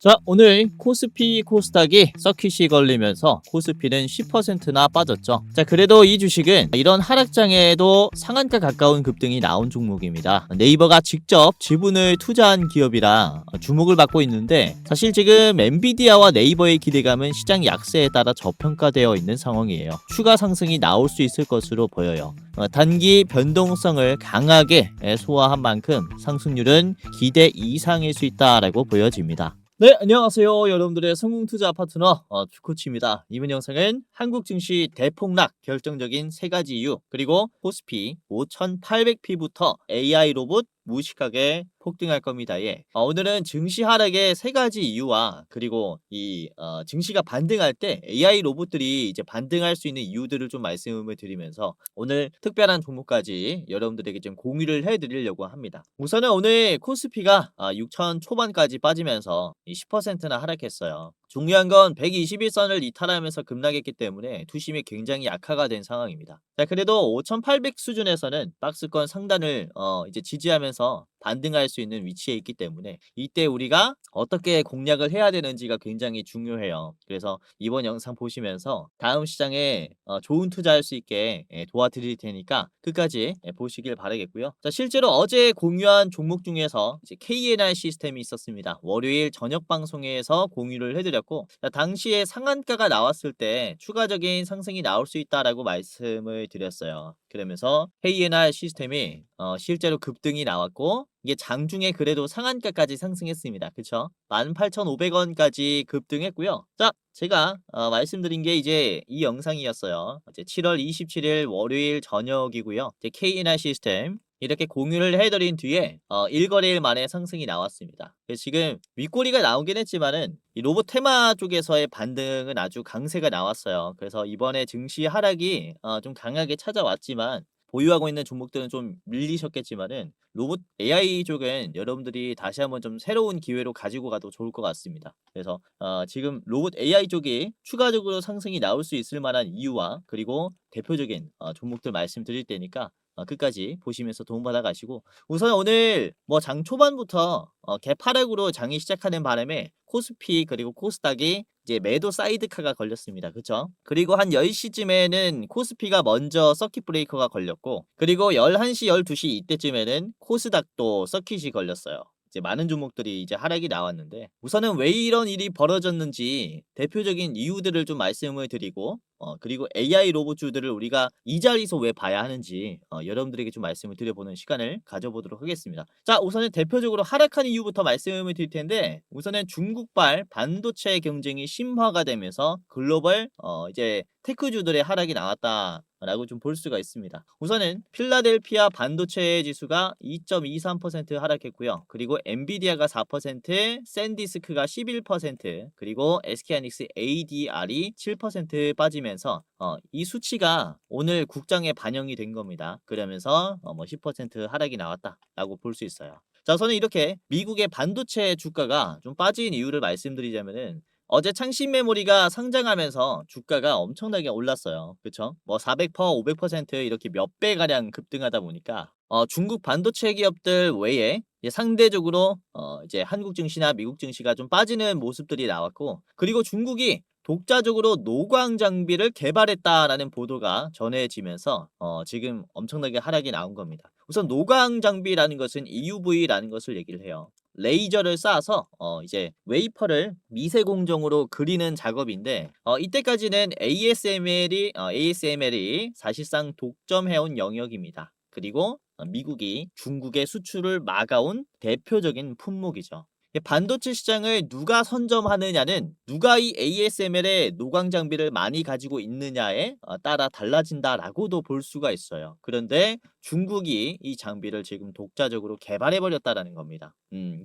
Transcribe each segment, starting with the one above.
자, 오늘 코스피 코스닥이 서킷이 걸리면서 코스피는 10%나 빠졌죠. 자, 그래도 이 주식은 이런 하락장에도 상한가 가까운 급등이 나온 종목입니다. 네이버가 직접 지분을 투자한 기업이라 주목을 받고 있는데, 사실 지금 엔비디아와 네이버의 기대감은 시장 약세에 따라 저평가되어 있는 상황이에요. 추가 상승이 나올 수 있을 것으로 보여요. 단기 변동성을 강하게 소화한 만큼 상승률은 기대 이상일 수 있다라고 보여집니다. 네, 안녕하세요. 여러분들의 성공투자 파트너 주코치입니다. 이번 영상은 한국 증시 대폭락 결정적인 세 가지 이유, 그리고 코스피 5800P부터 AI 로봇 무식하게 폭등할 겁니다. 예. 오늘은 증시 하락의 세 가지 이유와 그리고 이 증시가 반등할 때 AI 로봇들이 이제 반등할 수 있는 이유들을 좀 말씀을 드리면서 오늘 특별한 종목까지 여러분들에게 좀 공유를 해드리려고 합니다. 우선은 오늘 코스피가 6천 초반까지 빠지면서 10%나 하락했어요. 중요한 건 121선을 이탈하면서 급락했기 때문에 투심이 굉장히 약화가 된 상황입니다. 자, 그래도 5800 수준에서는 박스권 상단을 이제 지지하면서 반등할 수 있는 위치에 있기 때문에 이때 우리가 어떻게 공략을 해야 되는지가 굉장히 중요해요. 그래서 이번 영상 보시면서 다음 시장에 좋은 투자할 수 있게 도와드릴 테니까 끝까지 보시길 바라겠고요. 자, 실제로 어제 공유한 종목 중에서 이제 KNR 시스템이 있었습니다. 월요일 저녁 방송에서 공유를 해드렸고, 자, 당시에 상한가가 나왔을 때 추가적인 상승이 나올 수 있다라고 말씀을 드렸어요. 그러면서 KNR 시스템이 실제로 급등이 나왔고, 이게 장중에 그래도 상한가까지 상승했습니다. 그쵸? 18,500원까지 급등했고요. 자, 제가 말씀드린 게 이제 이 영상이었어요. 이제 7월 27일 월요일 저녁이고요. 이제 KNR 시스템 이렇게 공유를 해드린 뒤에 일거래일 만에 상승이 나왔습니다. 그래서 지금 윗꼬리가 나오긴 했지만은 이 로봇 테마 쪽에서의 반등은 아주 강세가 나왔어요. 그래서 이번에 증시 하락이 좀 강하게 찾아왔지만 보유하고 있는 종목들은 좀 밀리셨겠지만은 로봇 AI 쪽은 여러분들이 다시 한번 좀 새로운 기회로 가지고 가도 좋을 것 같습니다. 그래서 지금 로봇 AI 쪽이 추가적으로 상승이 나올 수 있을 만한 이유와 그리고 대표적인 종목들 말씀드릴 테니까 끝까지 보시면서 도움받아 가시고, 우선 오늘 뭐 장 초반부터 개파락으로 장이 시작하는 바람에 코스피 그리고 코스닥이 이제 매도 사이드카가 걸렸습니다. 그쵸? 그리고 한 10시쯤에는 코스피가 먼저 서킷 브레이커가 걸렸고, 그리고 11시, 12시 이때쯤에는 코스닥도 서킷이 걸렸어요. 이제 많은 종목들이 이제 하락이 나왔는데, 우선은 왜 이런 일이 벌어졌는지 대표적인 이유들을 좀 말씀을 드리고, 그리고 AI 로봇주들을 우리가 이 자리에서 왜 봐야 하는지 여러분들에게 좀 말씀을 드려보는 시간을 가져보도록 하겠습니다. 자, 우선은 대표적으로 하락한 이유부터 말씀을 드릴 텐데, 우선은 중국발 반도체 경쟁이 심화가 되면서 글로벌 이제 테크주들의 하락이 나왔다라고 좀 볼 수가 있습니다. 우선은 필라델피아 반도체 지수가 2.23% 하락했고요. 그리고 엔비디아가 4%, 샌디스크가 11%, 그리고 SK하이닉스 ADR이 7% 빠지면서 이 수치가 오늘 국장에 반영이 된 겁니다. 그러면서 뭐 10% 하락이 나왔다라고 볼 수 있어요. 자, 저는 이렇게 미국의 반도체 주가가 좀 빠진 이유를 말씀드리자면은, 어제 창신 메모리가 상장하면서 주가가 엄청나게 올랐어요. 그쵸? 뭐 400%, 500% 이렇게 몇 배 가량 급등하다 보니까 중국 반도체 기업들 외에 이제 상대적으로 이제 한국 증시나 미국 증시가 좀 빠지는 모습들이 나왔고, 그리고 중국이 독자적으로 노광 장비를 개발했다라는 보도가 전해지면서 지금 엄청나게 하락이 나온 겁니다. 우선 노광 장비라는 것은 EUV라는 것을 얘기를 해요. 레이저를 쏴서 이제 웨이퍼를 미세 공정으로 그리는 작업인데, 이때까지는 ASML이 사실상 독점해온 영역입니다. 그리고 미국이 중국의 수출을 막아온 대표적인 품목이죠. 반도체 시장을 누가 선점하느냐는 누가 이 ASML의 노광 장비를 많이 가지고 있느냐에 따라 달라진다라고도 볼 수가 있어요. 그런데 중국이 이 장비를 지금 독자적으로 개발해버렸다라는 겁니다.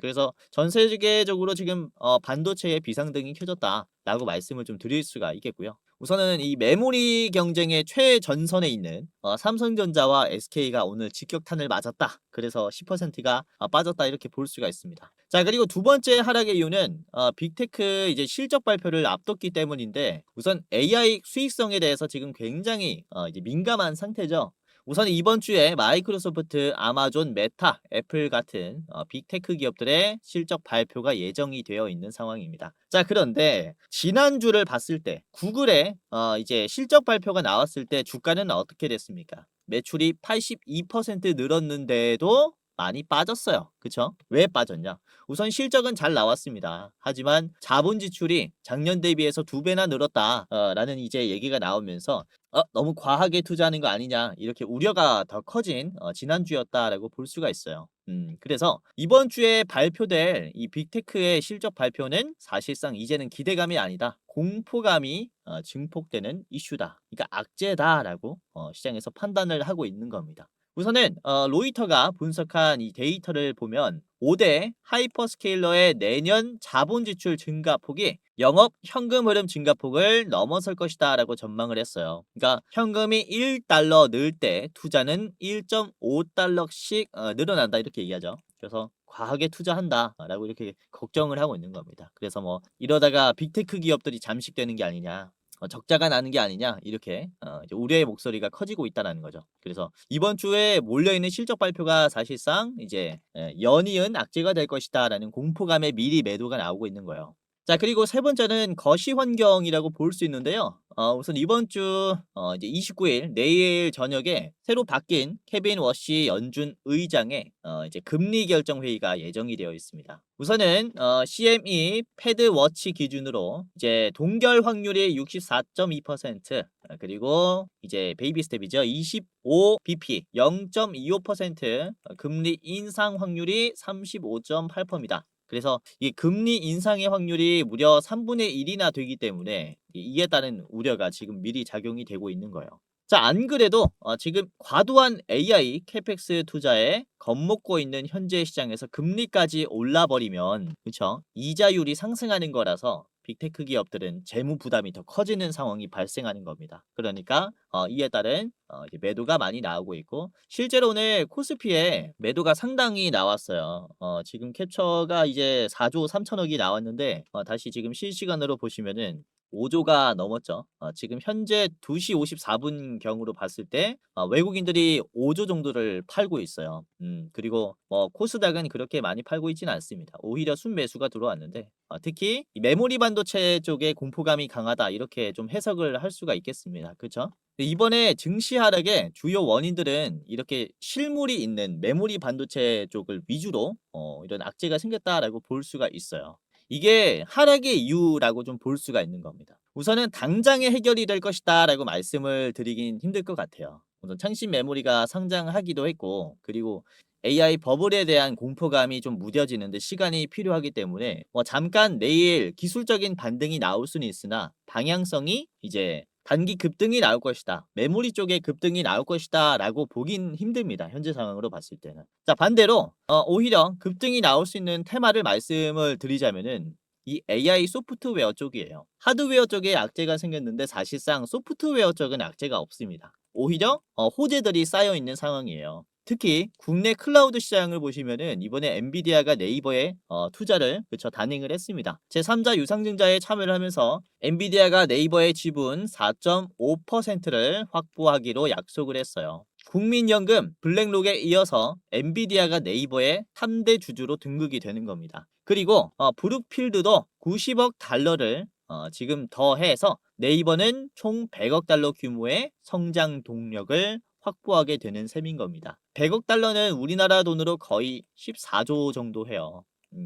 그래서 전 세계적으로 지금 반도체의 비상등이 켜졌다라고 말씀을 좀 드릴 수가 있겠고요. 우선은 이 메모리 경쟁의 최전선에 있는 삼성전자와 SK가 오늘 직격탄을 맞았다. 그래서 10%가 빠졌다, 이렇게 볼 수가 있습니다. 자, 그리고 두 번째 하락의 이유는 빅테크 이제 실적 발표를 앞뒀기 때문인데, 우선 AI 수익성에 대해서 지금 굉장히 이제 민감한 상태죠. 우선 이번 주에 마이크로소프트, 아마존, 메타, 애플 같은 빅테크 기업들의 실적 발표가 예정이 되어 있는 상황입니다. 자, 그런데 지난주를 봤을 때 구글의 이제 실적 발표가 나왔을 때 주가는 어떻게 됐습니까? 매출이 82% 늘었는데도 많이 빠졌어요. 그쵸? 왜 빠졌냐? 우선 실적은 잘 나왔습니다. 하지만 자본 지출이 작년 대비해서 2배나 늘었다. 라는 이제 얘기가 나오면서 너무 과하게 투자하는 거 아니냐 이렇게 우려가 더 커진 지난주였다라고 볼 수가 있어요. 그래서 이번 주에 발표될 이 빅테크의 실적 발표는 사실상 이제는 기대감이 아니다. 공포감이 증폭되는 이슈다. 그러니까 악재다라고 시장에서 판단을 하고 있는 겁니다. 우선은 로이터가 분석한 이 데이터를 보면 5대 하이퍼스케일러의 내년 자본 지출 증가폭이 영업 현금 흐름 증가폭을 넘어설 것이다 라고 전망을 했어요. 그러니까 현금이 1달러 늘 때 투자는 1.5달러씩 늘어난다 이렇게 얘기하죠. 그래서 과하게 투자한다 라고 이렇게 걱정을 하고 있는 겁니다. 그래서 뭐 이러다가 빅테크 기업들이 잠식되는 게 아니냐, 적자가 나는 게 아니냐 이렇게 이제 우려의 목소리가 커지고 있다는 거죠. 그래서 이번 주에 몰려있는 실적 발표가 사실상 이제 연이은 악재가 될 것이다라는 공포감에 미리 매도가 나오고 있는 거예요. 자, 그리고 세 번째는 거시 환경이라고 볼 수 있는데요. 우선 이번 주 이제 29일 내일 저녁에 새로 바뀐 케빈 워시 연준 의장의 이제 금리 결정 회의가 예정이 되어 있습니다. 우선은 CME 패드 워치 기준으로 이제 동결 확률이 64.2%, 그리고 이제 베이비 스텝이죠. 25bp 0.25% 금리 인상 확률이 35.8%입니다. 그래서 이 금리 인상의 확률이 무려 3분의 1이나 되기 때문에 이에 따른 우려가 지금 미리 작용이 되고 있는 거예요. 자, 안 그래도 지금 과도한 AI 캐펙스 투자에 겁먹고 있는 현재 시장에서 금리까지 올라버리면 그쵸? 이자율이 상승하는 거라서 빅테크 기업들은 재무 부담이 더 커지는 상황이 발생하는 겁니다. 그러니까 이에 따른 이제 매도가 많이 나오고 있고, 실제로 오늘 코스피에 매도가 상당히 나왔어요. 지금 캡처가 이제 4조 3천억이 나왔는데 다시 지금 실시간으로 보시면은 5조가 넘었죠. 지금 현재 2시 54분 경으로 봤을 때 외국인들이 5조 정도를 팔고 있어요. 그리고 뭐 코스닥은 그렇게 많이 팔고 있지는 않습니다. 오히려 순매수가 들어왔는데 특히 이 메모리 반도체 쪽에 공포감이 강하다 이렇게 좀 해석을 할 수가 있겠습니다. 그렇죠? 이번에 증시 하락의 주요 원인들은 이렇게 실물이 있는 메모리 반도체 쪽을 위주로 이런 악재가 생겼다라고 볼 수가 있어요. 이게 하락의 이유라고 좀 볼 수가 있는 겁니다. 우선은 당장에 해결이 될 것이다 라고 말씀을 드리긴 힘들 것 같아요. 우선 창신 메모리가 상장하기도 했고, 그리고 AI 버블에 대한 공포감이 좀 무뎌지는데 시간이 필요하기 때문에 뭐 잠깐 내일 기술적인 반등이 나올 수는 있으나 방향성이 이제 단기 급등이 나올 것이다, 메모리 쪽에 급등이 나올 것이다 라고 보긴 힘듭니다. 현재 상황으로 봤을 때는. 자, 반대로 오히려 급등이 나올 수 있는 테마를 말씀을 드리자면은 이 AI 소프트웨어 쪽이에요. 하드웨어 쪽에 악재가 생겼는데 사실상 소프트웨어 쪽은 악재가 없습니다. 오히려 호재들이 쌓여 있는 상황이에요. 특히 국내 클라우드 시장을 보시면은 이번에 엔비디아가 네이버에 투자를 단행을 했습니다. 제3자 유상증자에 참여를 하면서 엔비디아가 네이버의 지분 4.5%를 확보하기로 약속을 했어요. 국민연금 블랙록에 이어서 엔비디아가 네이버의 3대 주주로 등극이 되는 겁니다. 그리고 브룩필드도 90억 달러를 지금 더해서 네이버는 총 100억 달러 규모의 성장 동력을 확보하게 되는 셈인 겁니다. 100억 달러는 우리나라 돈으로 거의 14조 정도 해요.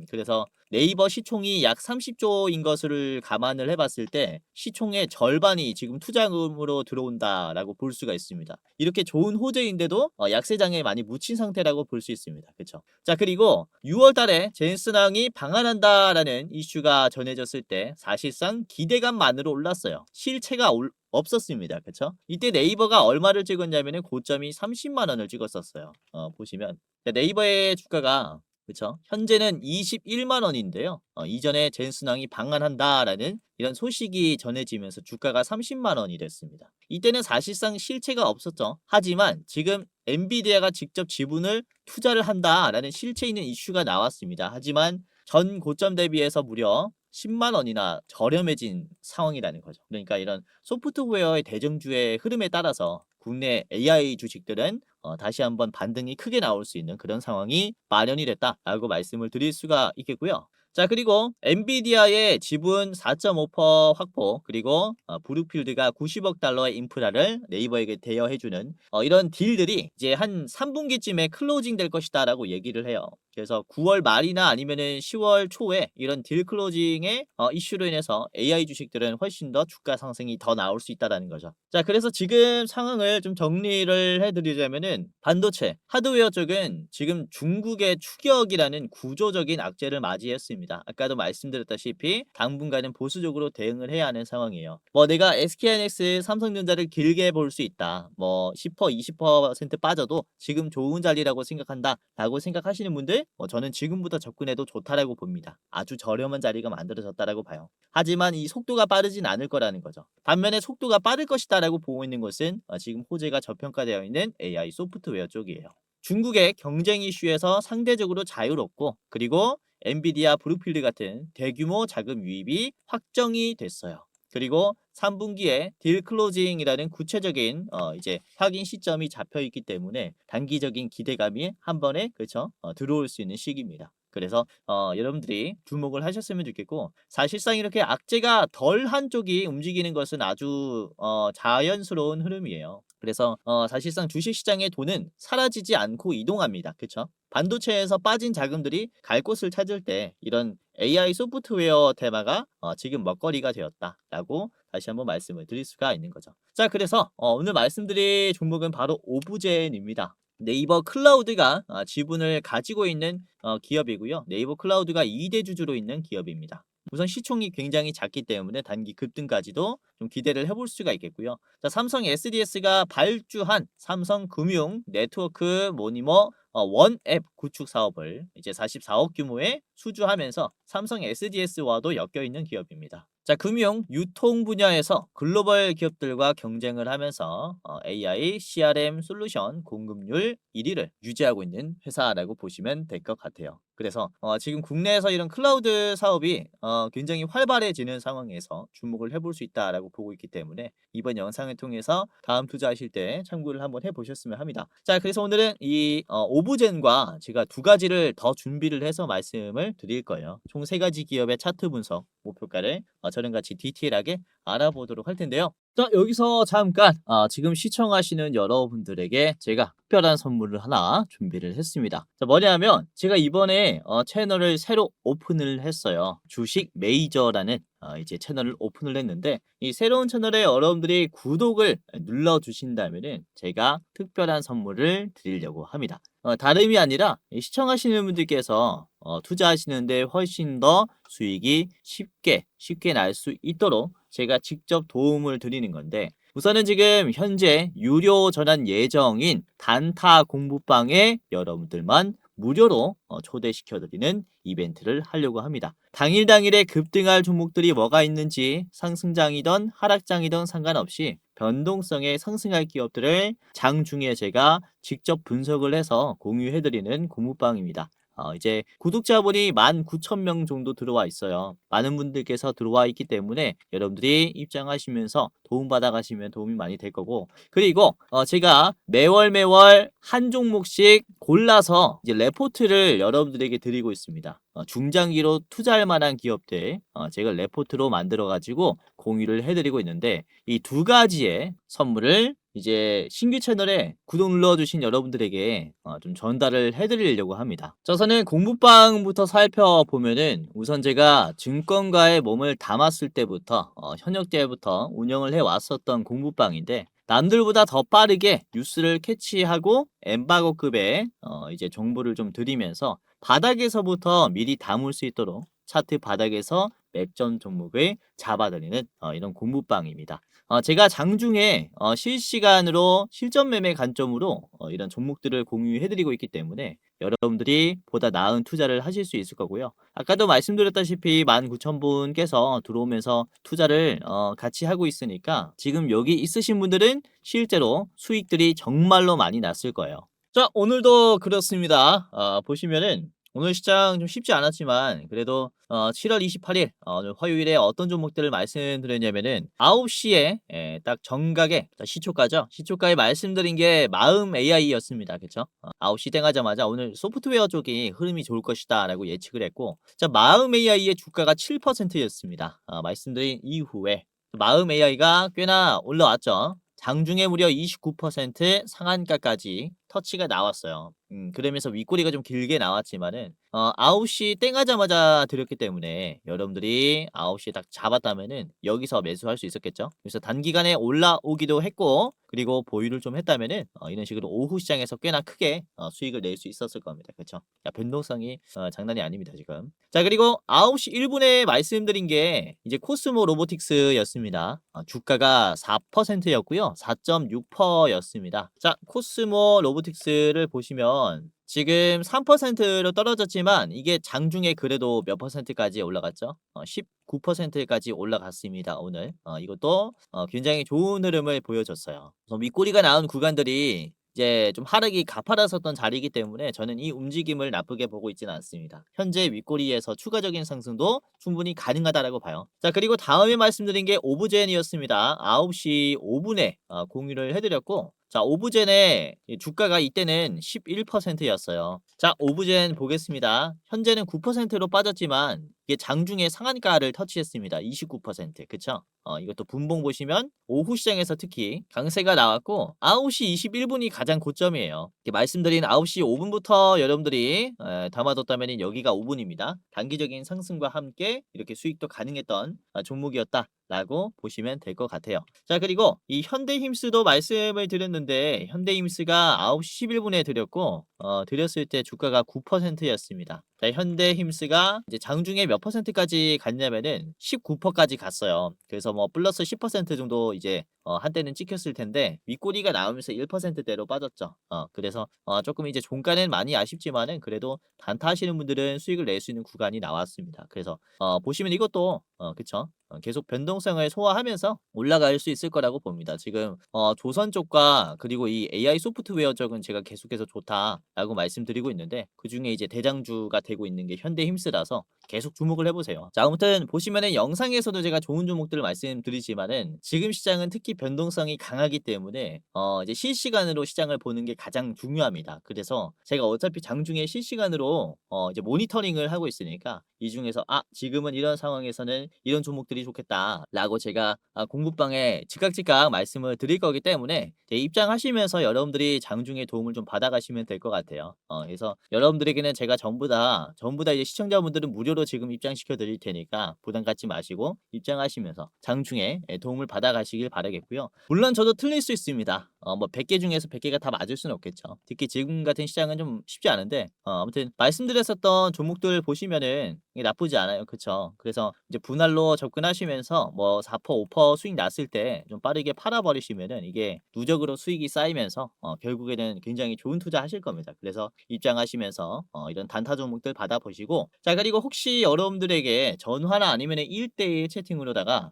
그래서 네이버 시총이 약 30조인 것을 감안을 해봤을 때 시총의 절반이 지금 투자금으로 들어온다라고 볼 수가 있습니다. 이렇게 좋은 호재인데도 약세장에 많이 묻힌 상태라고 볼 수 있습니다. 그렇죠? 자, 그리고 6월 달에 제인스당이 방한한다라는 이슈가 전해졌을 때 사실상 기대감만으로 올랐어요. 실체가 없었습니다. 그쵸? 이때 네이버가 얼마를 찍었냐면은 고점이 30만 원을 찍었었어요. 보시면 네이버의 주가가 그쵸? 현재는 21만 원인데요. 이전에 제인스당이 방한한다라는 이런 소식이 전해지면서 주가가 30만 원이 됐습니다. 이때는 사실상 실체가 없었죠. 하지만 지금 엔비디아가 직접 지분을 투자를 한다라는 실체 있는 이슈가 나왔습니다. 하지만 전 고점 대비해서 무려 10만 원이나 저렴해진 상황이라는 거죠. 그러니까 이런 소프트웨어의 대중주의 흐름에 따라서 국내 AI 주식들은 다시 한번 반등이 크게 나올 수 있는 그런 상황이 마련이 됐다라고 말씀을 드릴 수가 있겠고요. 자, 그리고 엔비디아의 지분 4.5% 확보, 그리고 브룩필드가 90억 달러의 인프라를 네이버에게 대여해주는 이런 딜들이 이제 한 3분기쯤에 클로징 될 것이다라고 얘기를 해요. 그래서 9월 말이나 아니면은 10월 초에 이런 딜 클로징의 이슈로 인해서 AI 주식들은 훨씬 더 주가 상승이 더 나올 수 있다라는 거죠. 자, 그래서 지금 상황을 좀 정리를 해드리자면은 반도체, 하드웨어 쪽은 지금 중국의 추격이라는 구조적인 악재를 맞이했습니다. 아까도 말씀드렸다시피 당분간은 보수적으로 대응을 해야 하는 상황이에요. 뭐 내가 SK하이닉스, 삼성전자를 길게 볼 수 있다. 뭐 10%, 20% 빠져도 지금 좋은 자리라고 생각한다라고 생각하시는 분들, 저는 지금부터 접근해도 좋다라고 봅니다. 아주 저렴한 자리가 만들어졌다라고 봐요. 하지만 이 속도가 빠르진 않을 거라는 거죠. 반면에 속도가 빠를 것이다라고 보고 있는 것은 지금 호재가 저평가되어 있는 AI 소프트웨어 쪽이에요. 중국의 경쟁 이슈에서 상대적으로 자유롭고, 그리고 엔비디아, 브룩필드 같은 대규모 자금 유입이 확정이 됐어요. 그리고 3분기에 딜 클로징이라는 구체적인 이제 확인 시점이 잡혀 있기 때문에 단기적인 기대감이 한 번에 그렇죠? 들어올 수 있는 시기입니다. 그래서 여러분들이 주목을 하셨으면 좋겠고, 사실상 이렇게 악재가 덜한 쪽이 움직이는 것은 아주 자연스러운 흐름이에요. 그래서 사실상 주식시장의 돈은 사라지지 않고 이동합니다. 그렇죠? 반도체에서 빠진 자금들이 갈 곳을 찾을 때 이런 AI 소프트웨어 테마가 지금 먹거리가 되었다라고 다시 한번 말씀을 드릴 수가 있는 거죠. 자, 그래서 오늘 말씀드릴 종목은 바로 오브젠입니다. 네이버 클라우드가 지분을 가지고 있는 기업이고요. 네이버 클라우드가 2대 주주로 있는 기업입니다. 우선 시총이 굉장히 작기 때문에 단기 급등까지도 좀 기대를 해볼 수가 있겠고요. 자, 삼성 SDS가 발주한 삼성금융 네트워크 모니머 원앱 구축 사업을 이제 44억 규모에 수주하면서 삼성 SDS와도 엮여 있는 기업입니다. 자, 금융 유통 분야에서 글로벌 기업들과 경쟁을 하면서 AI, CRM 솔루션 공급률 1위를 유지하고 있는 회사라고 보시면 될 것 같아요. 그래서 지금 국내에서 이런 클라우드 사업이 굉장히 활발해지는 상황에서 주목을 해볼 수 있다라고 보고 있기 때문에 이번 영상을 통해서 다음 투자하실 때 참고를 한번 해보셨으면 합니다. 자, 그래서 오늘은 이 오브젠과 제가 두 가지를 더 준비를 해서 말씀을 드릴 거예요. 총 세 가지 기업의 차트 분석, 목표가를 저랑 같이 디테일하게 알아보도록 할 텐데요. 자, 여기서 잠깐 지금 시청하시는 여러분들에게 제가 특별한 선물을 하나 준비를 했습니다. 자, 뭐냐면 제가 이번에 채널을 새로 오픈을 했어요. 주식 메이저라는 이제 채널을 오픈을 했는데, 이 새로운 채널에 여러분들이 구독을 눌러 주신다면은 제가 특별한 선물을 드리려고 합니다. 다름이 아니라 시청하시는 분들께서 투자하시는데 훨씬 더 수익이 쉽게 날 수 있도록 제가 직접 도움을 드리는 건데, 우선은 지금 현재 유료 전환 예정인 단타 공부방에 여러분들만 무료로 초대시켜드리는 이벤트를 하려고 합니다. 당일에 급등할 종목들이 뭐가 있는지, 상승장이든 하락장이든 상관없이 변동성에 상승할 기업들을 장중에 제가 직접 분석을 해서 공유해드리는 공부방입니다. 이제 구독자분이 19,000명 정도 들어와 있어요. 많은 분들께서 들어와 있기 때문에 여러분들이 입장하시면서 도움받아 가시면 도움이 많이 될 거고, 그리고 제가 매월 한 종목씩 골라서 이제 레포트를 여러분들에게 드리고 있습니다. 중장기로 투자할 만한 기업들 제가 레포트로 만들어 가지고 공유를 해드리고 있는데, 이 두 가지의 선물을 이제 신규 채널에 구독 눌러주신 여러분들에게 좀 전달을 해드리려고 합니다. 우선은 공부방부터 살펴보면은, 우선 제가 증권가에 몸을 담았을 때부터 현역 때부터 운영을 해왔었던 공부방인데, 남들보다 더 빠르게 뉴스를 캐치하고 엠바고급의 이제 정보를 좀 드리면서 바닥에서부터 미리 담을 수 있도록 차트 바닥에서 맥점 종목을 잡아드리는 이런 공부방입니다. 제가 장중에 실시간으로 실전 매매 관점으로 이런 종목들을 공유해드리고 있기 때문에 여러분들이 보다 나은 투자를 하실 수 있을 거고요. 아까도 말씀드렸다시피 19,000분께서 들어오면서 투자를 같이 하고 있으니까 지금 여기 있으신 분들은 실제로 수익들이 정말로 많이 났을 거예요. 자, 오늘도 그렇습니다. 보시면은 오늘 시장 좀 쉽지 않았지만 그래도 7월 28일 오늘 화요일에 어떤 종목들을 말씀드렸냐면은 9시에 딱 정각에 시초가죠. 시초가에 말씀드린 게 마음 AI였습니다. 그쵸? 9시 땡하자마자 오늘 소프트웨어 쪽이 흐름이 좋을 것이다라고 예측을 했고 자 마음 AI의 주가가 7%였습니다. 말씀드린 이후에 마음 AI가 꽤나 올라왔죠. 장중에 무려 29% 상한가까지 터치가 나왔어요. 그러면서 윗꼬리가 좀 길게 나왔지만은 9시 땡하자마자 드렸기 때문에 여러분들이 9시에 딱 잡았다면은 여기서 매수할 수 있었겠죠. 그래서 단기간에 올라오기도 했고 그리고 보유를 좀 했다면은 이런 식으로 오후 시장에서 꽤나 크게 수익을 낼 수 있었을 겁니다. 그쵸? 야, 변동성이 장난이 아닙니다, 지금. 자, 그리고 9시 1분에 말씀드린 게 이제 코스모 로보틱스였습니다. 주가가 4%였고요. 4.6%였습니다. 자, 코스모 로보틱스를 보시면 지금 3%로 떨어졌지만 이게 장중에 그래도 몇 퍼센트까지 올라갔죠? 19%까지 올라갔습니다, 오늘. 이것도 굉장히 좋은 흐름을 보여줬어요. 그래서 윗꼬리가 나온 구간들이 이제 좀 하락이 가파랐었던 자리이기 때문에 저는 이 움직임을 나쁘게 보고 있지는 않습니다. 현재 윗꼬리에서 추가적인 상승도 충분히 가능하다라고 봐요. 자, 그리고 다음에 말씀드린 게 오브젠이었습니다. 9시 5분에 공유를 해드렸고 자, 오브젠의 주가가 이때는 11%였어요. 자, 오브젠 보겠습니다. 현재는 9%로 빠졌지만 이게 장중에 상한가를 터치했습니다. 29%. 그쵸? 이것도 분봉 보시면 오후 시장에서 특히 강세가 나왔고 9시 21분이 가장 고점이에요. 말씀드린 9시 5분부터 여러분들이 담아뒀다면 여기가 5분입니다. 단기적인 상승과 함께 이렇게 수익도 가능했던 종목이었다. 라고 보시면 될 것 같아요. 자, 그리고 이 현대힘스도 말씀을 드렸는데 현대힘스가 9시 11분에 드렸고 드렸을 때 주가가 9%였습니다. 자, 현대힘스가 이제 장중에 몇 퍼센트까지 갔냐면은 19%까지 갔어요. 그래서 뭐 플러스 10% 정도 이제 한때는 찍혔을 텐데 윗꼬리가 나오면서 1%대로 빠졌죠. 그래서 조금 이제 종가는 많이 아쉽지만은 그래도 단타하시는 분들은 수익을 낼 수 있는 구간이 나왔습니다. 그래서 보시면 이것도 그쵸? 계속 변동성을 소화하면서 올라갈 수 있을 거라고 봅니다. 지금 조선 쪽과 그리고 이 AI 소프트웨어 쪽은 제가 계속해서 좋다라고 말씀드리고 있는데 그중에 이제 대장주가 되고 있는 게 현대힘스라서 계속 주목을 해보세요. 자, 아무튼 보시면은 영상에서도 제가 좋은 종목들을 말씀드리지만은 지금 시장은 특히 변동성이 강하기 때문에 이제 실시간으로 시장을 보는 게 가장 중요합니다. 그래서 제가 어차피 장중에 실시간으로 이제 모니터링을 하고 있으니까 이 중에서 지금은 이런 상황에서는 이런 종목들이 좋겠다라고 제가 공부방에 즉각 말씀을 드릴 거기 때문에 입장하시면서 여러분들이 장중에 도움을 좀 받아가시면 될 것 같아요. 그래서 여러분들에게는 제가 전부 다 이제 시청자분들은 무료로 지금 입장시켜 드릴 테니까 부담 갖지 마시고 입장하시면서 장중에 도움을 받아가시길 바라겠고요. 물론 저도 틀릴 수 있습니다. 뭐 100개 중에서 100개가 다 맞을 수는 없겠죠. 특히 지금 같은 시장은 좀 쉽지 않은데 아무튼 말씀드렸었던 종목들 보시면은 이게 나쁘지 않아요. 그쵸? 그래서 이제 분할로 접근하시면서 뭐 4%, 5% 수익 났을 때 좀 빠르게 팔아버리시면은 이게 누적으로 수익이 쌓이면서 결국에는 굉장히 좋은 투자 하실 겁니다. 그래서 입장하시면서 이런 단타 종목들 받아보시고 자, 그리고 혹시 여러분들에게 전화나 아니면은 1대1 채팅으로다가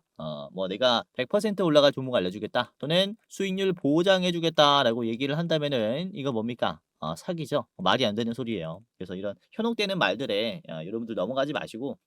뭐 내가 100% 올라갈 종목 알려주겠다 또는 수익률 보장해주겠다라고 얘기를 한다면은 이거 뭡니까? 사기죠. 말이 안 되는 소리예요. 그래서 이런 현혹되는 말들에 여러분들 넘어가지 마시고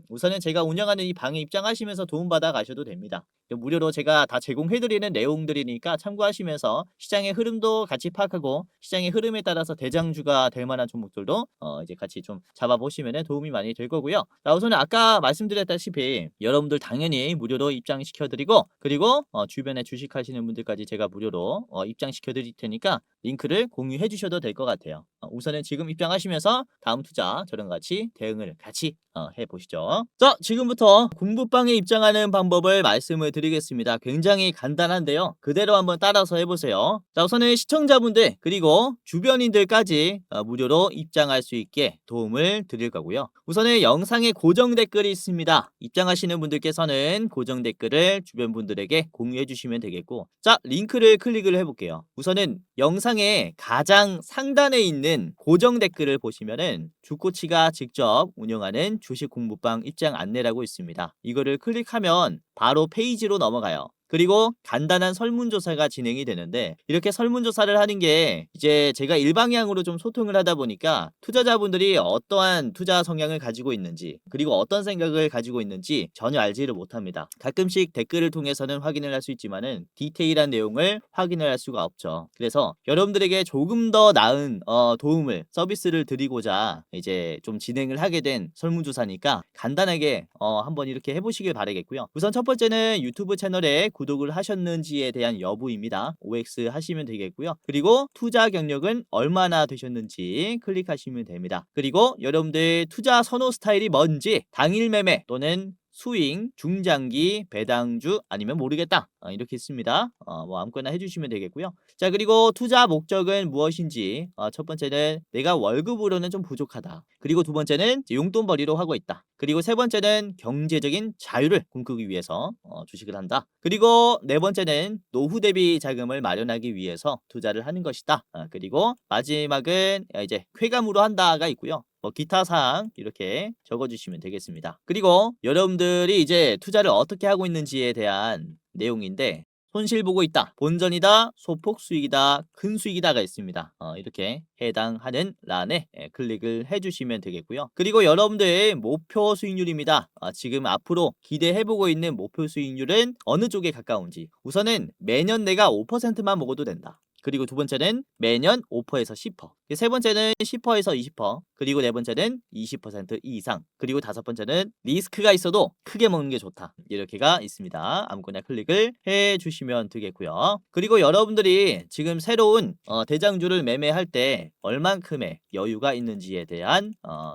우선은 제가 운영하는 이 방에 입장하시면서 도움받아 가셔도 됩니다. 무료로 제가 다 제공해드리는 내용들이니까 참고하시면서 시장의 흐름도 같이 파악하고 시장의 흐름에 따라서 대장주가 될 만한 종목들도 이제 같이 좀 잡아보시면 도움이 많이 될 거고요. 자, 우선은 아까 말씀드렸다시피 여러분들 당연히 무료로 입장시켜드리고 그리고 주변에 주식하시는 분들까지 제가 무료로 입장시켜드릴 테니까 링크를 공유해 주셔도 될 것 같아요. 우선은 지금 입장하시면서 다음 투자 저랑 같이 대응을 같이 해보시죠. 자, 지금부터 공부방에 입장하는 방법을 말씀을 드리겠습니다. 굉장히 간단한데요. 그대로 한번 따라서 해보세요. 자, 우선은 시청자분들 그리고 주변인들까지 무료로 입장할 수 있게 도움을 드릴 거고요. 우선은 영상에 고정 댓글이 있습니다. 입장하시는 분들께서는 고정 댓글을 주변 분들에게 공유해 주시면 되겠고 자, 링크를 클릭을 해볼게요. 우선은 영상의 가장 상단에 있는 고정 댓글을 보시면은 주코치가 직접 운영하는 주식 공부방 입장 안내라고 있습니다. 이거를 클릭하면 바로 페이지로 넘어가요. 그리고 간단한 설문조사가 진행이 되는데 이렇게 설문조사를 하는 게 이제 제가 일방향으로 좀 소통을 하다 보니까 투자자분들이 어떠한 투자 성향을 가지고 있는지 그리고 어떤 생각을 가지고 있는지 전혀 알지를 못합니다. 가끔씩 댓글을 통해서는 확인을 할 수 있지만은 디테일한 내용을 확인을 할 수가 없죠. 그래서 여러분들에게 조금 더 나은 도움을 서비스를 드리고자 이제 좀 진행을 하게 된 설문조사니까 간단하게 한번 이렇게 해보시길 바라겠고요. 우선 첫 번째는 유튜브 채널에 구독을 하셨는지에 대한 여부입니다. OX 하시면 되겠고요. 그리고 투자 경력은 얼마나 되셨는지 클릭하시면 됩니다. 그리고 여러분들 투자 선호 스타일이 뭔지 당일 매매 또는 스윙, 중장기, 배당주 아니면 모르겠다 이렇게 있습니다. 뭐 아무거나 해주시면 되겠고요. 자 그리고 투자 목적은 무엇인지 첫 번째는 내가 월급으로는 좀 부족하다. 그리고 두 번째는 용돈벌이로 하고 있다. 그리고 세 번째는 경제적인 자유를 꿈꾸기 위해서 주식을 한다. 그리고 네 번째는 노후 대비 자금을 마련하기 위해서 투자를 하는 것이다. 그리고 마지막은 이제 쾌감으로 한다가 있고요. 기타 사항 이렇게 적어주시면 되겠습니다. 그리고 여러분들이 이제 투자를 어떻게 하고 있는지에 대한 내용인데 손실 보고 있다, 본전이다, 소폭 수익이다, 큰 수익이다가 있습니다. 이렇게 해당하는 란에 클릭을 해주시면 되겠고요. 그리고 여러분들의 목표 수익률입니다. 지금 앞으로 기대해보고 있는 목표 수익률은 어느 쪽에 가까운지 우선은 매년 내가 5%만 먹어도 된다. 그리고 두 번째는 매년 5%에서 10%. 세 번째는 10%에서 20%. 그리고 네 번째는 20% 이상. 그리고 다섯 번째는 리스크가 있어도 크게 먹는 게 좋다. 이렇게가 있습니다. 아무거나 클릭을 해 주시면 되겠고요. 그리고 여러분들이 지금 새로운 대장주를 매매할 때 얼만큼의 여유가 있는지에 대한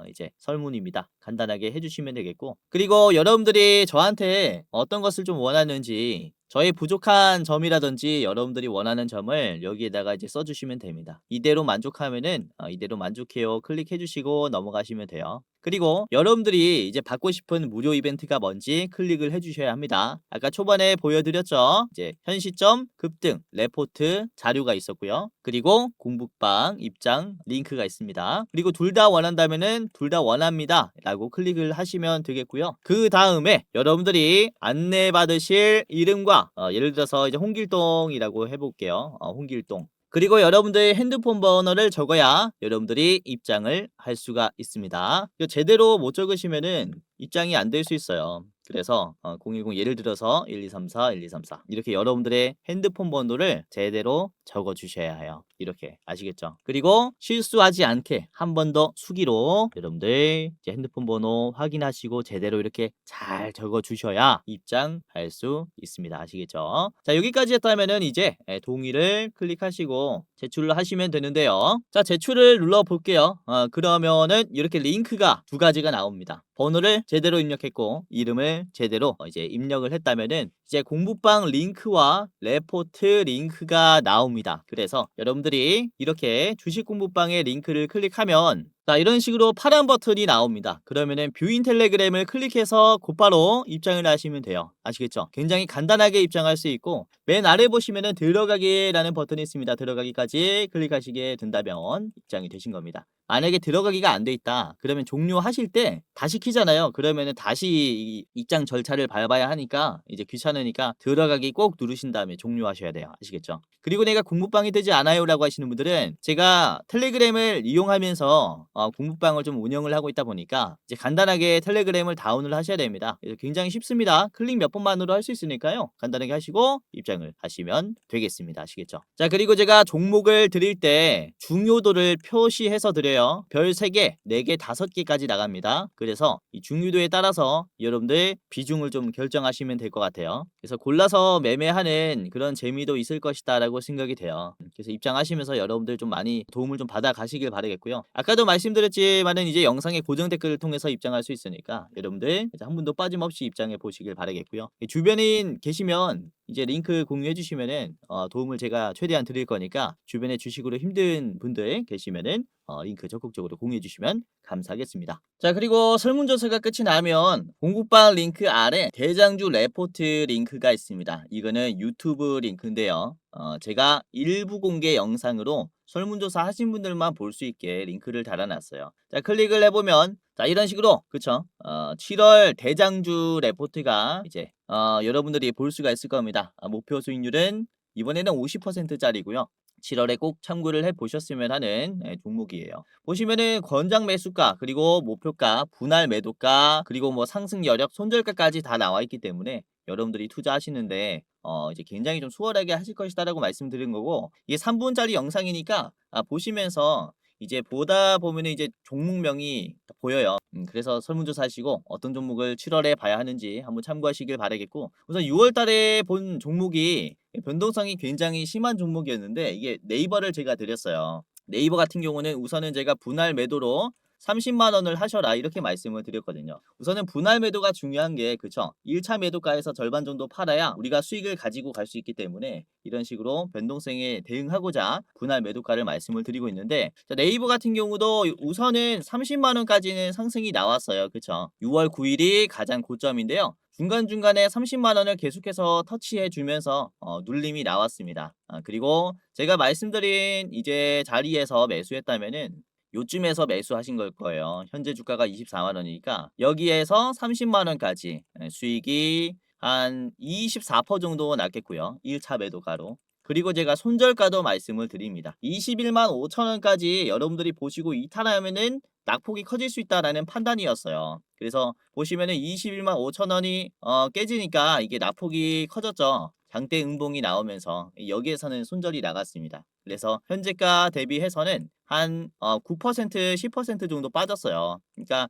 이제 설문입니다. 간단하게 해주시면 되겠고 그리고 여러분들이 저한테 어떤 것을 좀 원하는지 저의 부족한 점이라든지 여러분들이 원하는 점을 여기에다가 이제 써주시면 됩니다. 이대로 만족하면은 이대로 만족해요 클릭해 주시고 넘어가시면 돼요. 그리고 여러분들이 이제 받고 싶은 무료 이벤트가 뭔지 클릭을 해주셔야 합니다. 아까 초반에 보여드렸죠. 이제 현 시점, 급등, 레포트, 자료가 있었고요. 그리고 공부방, 입장, 링크가 있습니다. 그리고 둘 다 원한다면은 둘 다 원합니다 라고 클릭을 하시면 되겠고요. 그 다음에 여러분들이 안내받으실 이름과 예를 들어서 이제 홍길동이라고 해볼게요. 홍길동. 그리고 여러분들의 핸드폰 번호를 적어야 여러분들이 입장을 할 수가 있습니다. 이거 제대로 못 적으시면은 입장이 안 될 수 있어요. 그래서 010 예를 들어서 1234 1234 이렇게 여러분들의 핸드폰 번호를 제대로 적어 주셔야 해요. 이렇게 아시겠죠? 그리고 실수하지 않게 한 번 더 수기로 여러분들 이제 핸드폰 번호 확인하시고 제대로 이렇게 잘 적어 주셔야 입장할 수 있습니다. 아시겠죠? 자 여기까지 했다면은 이제 동의를 클릭하시고 제출을 하시면 되는데요. 자 제출을 눌러 볼게요. 그러면은 이렇게 링크가 두 가지가 나옵니다. 번호를 제대로 입력했고 이름을 제대로 이제 입력을 했다면은 이제 공부방 링크와 레포트 링크가 나옵니다. 그래서 여러분들이 이렇게 주식 공부방의 링크를 클릭하면 자 이런 식으로 파란 버튼이 나옵니다. 그러면은 뷰인 텔레그램을 클릭해서 곧바로 입장을 하시면 돼요. 아시겠죠? 굉장히 간단하게 입장할 수 있고 맨 아래 보시면은 들어가기라는 버튼이 있습니다. 들어가기까지 클릭하시게 된다면 입장이 되신 겁니다. 만약에 들어가기가 안 돼 있다 그러면 종료하실 때 다시 키잖아요. 그러면은 다시 입장 절차를 밟아야 하니까 이제 귀찮으니까 들어가기 꼭 누르신 다음에 종료하셔야 돼요. 아시겠죠? 그리고 내가 공부방이 되지 않아요 라고 하시는 분들은 제가 텔레그램을 이용하면서 공부방을 좀 운영을 하고 있다 보니까 이제 간단하게 텔레그램을 다운을 하셔야 됩니다. 그래서 굉장히 쉽습니다. 클릭 몇 번만으로 할 수 있으니까요. 간단하게 하시고 입장을 하시면 되겠습니다. 아시겠죠? 자 그리고 제가 종목을 드릴 때 중요도를 표시해서 드려요. 별 3개, 4개, 5개까지 나갑니다. 그래서 이 중요도에 따라서 여러분들 비중을 좀 결정하시면 될 것 같아요. 그래서 골라서 매매하는 그런 재미도 있을 것이다 라고 생각이 돼요. 그래서 입장하시면서 여러분들 좀 많이 도움을 좀 받아 가시길 바라겠고요. 아까도 말씀드렸지만은 이제 영상의 고정 댓글을 통해서 입장할 수 있으니까 여러분들 한 분도 빠짐없이 입장해 보시길 바라겠고요. 주변인 계시면 이제 링크 공유해 주시면은 도움을 제가 최대한 드릴 거니까 주변에 주식으로 힘든 분들 계시면은 링크 적극적으로 공유해 주시면 감사하겠습니다. 자 그리고 설문조사가 끝이 나면 공부방 링크 아래 대장주 레포트 링크가 있습니다. 이거는 유튜브 링크인데요. 제가 일부 공개 영상으로 설문조사 하신 분들만 볼 수 있게 링크를 달아놨어요. 자 클릭을 해보면 자, 이런 식으로 그쵸? 7월 대장주 레포트가 이제 여러분들이 볼 수가 있을 겁니다. 목표 수익률은 이번에는 50%짜리고요. 7월에 꼭 참고를 해 보셨으면 하는 종목이에요. 보시면은 권장 매수가 그리고 목표가, 분할 매도가 그리고 뭐 상승 여력, 손절가까지 다 나와 있기 때문에 여러분들이 투자하시는데 이제 굉장히 좀 수월하게 하실 것이다라고 말씀드린 거고, 이게 3분짜리 영상이니까 보시면서 이제 보다 보면은 이제 종목명이 보여요. 그래서 설문조사하시고 어떤 종목을 7월에 봐야 하는지 한번 참고하시길 바라겠고, 우선 6월 달에 본 종목이 변동성이 굉장히 심한 종목이었는데 이게 네이버를 제가 드렸어요. 네이버 같은 경우는 우선은 제가 분할 매도로 30만 원을 하셔라 이렇게 말씀을 드렸거든요. 우선은 분할 매도가 중요한 게 그쵸? 1차 매도가에서 절반 정도 팔아야 우리가 수익을 가지고 갈 수 있기 때문에 이런 식으로 변동성에 대응하고자 분할 매도가를 말씀을 드리고 있는데, 자, 네이버 같은 경우도 우선은 30만 원까지는 상승이 나왔어요. 그쵸? 6월 9일이 가장 고점인데요. 중간중간에 30만 원을 계속해서 터치해 주면서 눌림이 나왔습니다. 그리고 제가 말씀드린 이제 자리에서 매수했다면은 요쯤에서 매수하신 걸 거예요. 현재 주가가 24만 원이니까 여기에서 30만 원까지 수익이 한 24% 정도 났겠고요. 1차 매도가로. 그리고 제가 손절가도 말씀을 드립니다. 21만 5천 원까지 여러분들이 보시고 이탈하면은 낙폭이 커질 수 있다라는 판단이었어요. 그래서 보시면은 21만 5천 원이 깨지니까 이게 낙폭이 커졌죠. 장대 음봉이 나오면서 여기에서는 손절이 나갔습니다. 그래서 현재가 대비해서는 한 9% 10% 정도 빠졌어요. 그러니까